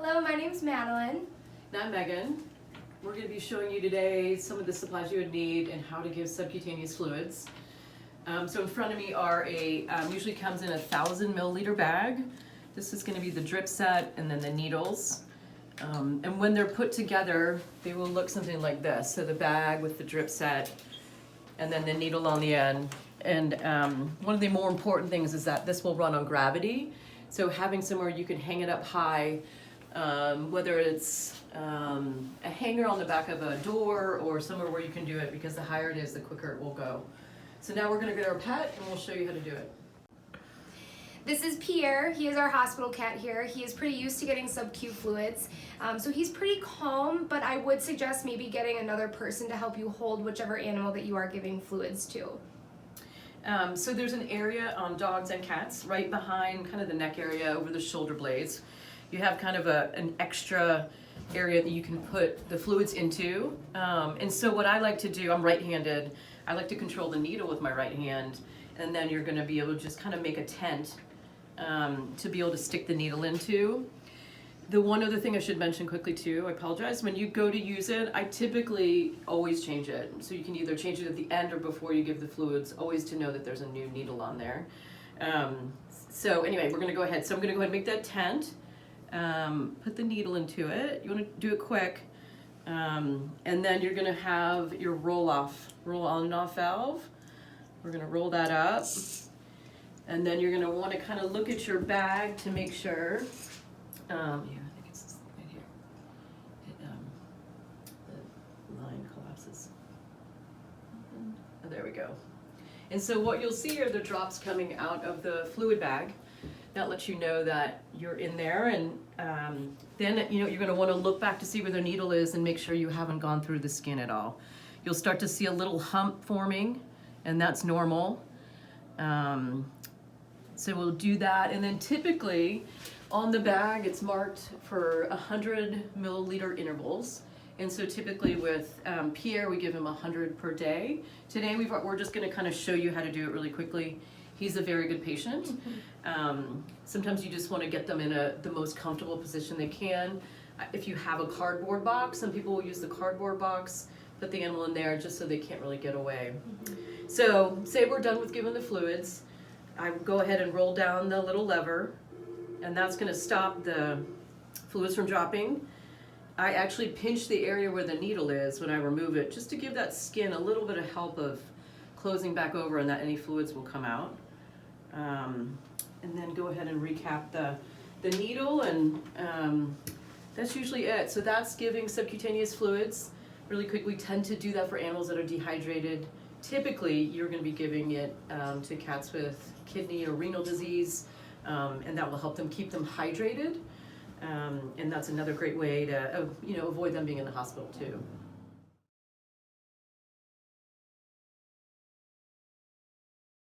Hello, my name's Madeline. And I'm Megan. We're going to be showing you today some of the supplies you would need and how to give subcutaneous fluids. So in front of me are usually comes in a 1,000 milliliter bag. This is going to be the drip set and then the needles. And when they're put together, they will look something like this. So the bag with the drip set and then the needle on the end. And one of the more important things is that this will run on gravity. So having somewhere you can hang it up high, whether it's a hanger on the back of a door or somewhere where you can do it, because the higher it is, the quicker it will go. So now we're going to get our pet and we'll show you how to do it. This is Pierre. He is our hospital cat here. He is pretty used to getting sub-Q fluids. So he's pretty calm, but I would suggest maybe getting another person to help you hold whichever animal that you are giving fluids to. So there's an area on dogs and cats right behind kind of the neck area over the shoulder blades. You have kind of an extra area that you can put the fluids into. And so what I like to do, I'm right-handed, I like to control the needle with my right hand, and then you're gonna be able to just kind of make a tent to be able to stick the needle into. The one other thing I should mention quickly too, I apologize, when you go to use it, I typically always change it. So you can either change it at the end or before you give the fluids, always to know that there's a new needle on there. So anyway, we're gonna go ahead. So I'm gonna go ahead and make that tent, put the needle into it. You wanna do it quick. And then you're gonna have your roll on and off valve. We're gonna roll that up. And then you're gonna wanna kind of look at your bag to make sure, yeah, I think it's right here. The line collapses. Oh, there we go. And so what you'll see are the drops coming out of the fluid bag. That lets you know that you're in there, and then you're going to want to look back to see where the needle is and make sure you haven't gone through the skin at all. You'll start to see a little hump forming, and that's normal. So we'll do that, and then typically on the bag it's marked for 100 milliliter intervals. And so typically with Pierre, we give him 100 per day. Today we're just going to kind of show you how to do it really quickly. He's a very good patient. Sometimes you just want to get them in the most comfortable position they can. If you have a cardboard box, some people will use the cardboard box, put the animal in there just so they can't really get away. So say we're done with giving the fluids, I go ahead and roll down the little lever, and that's going to stop the fluids from dropping. I actually pinch the area where the needle is when I remove it, just to give that skin a little bit of help of closing back over, and that any fluids will come out. And then go ahead and recap the needle, and that's usually it. So that's giving subcutaneous fluids. Really quick, we tend to do that for animals that are dehydrated. Typically, you're going to be giving it to cats with kidney or renal disease, and that will help them keep them hydrated. And that's another great way to avoid them being in the hospital too.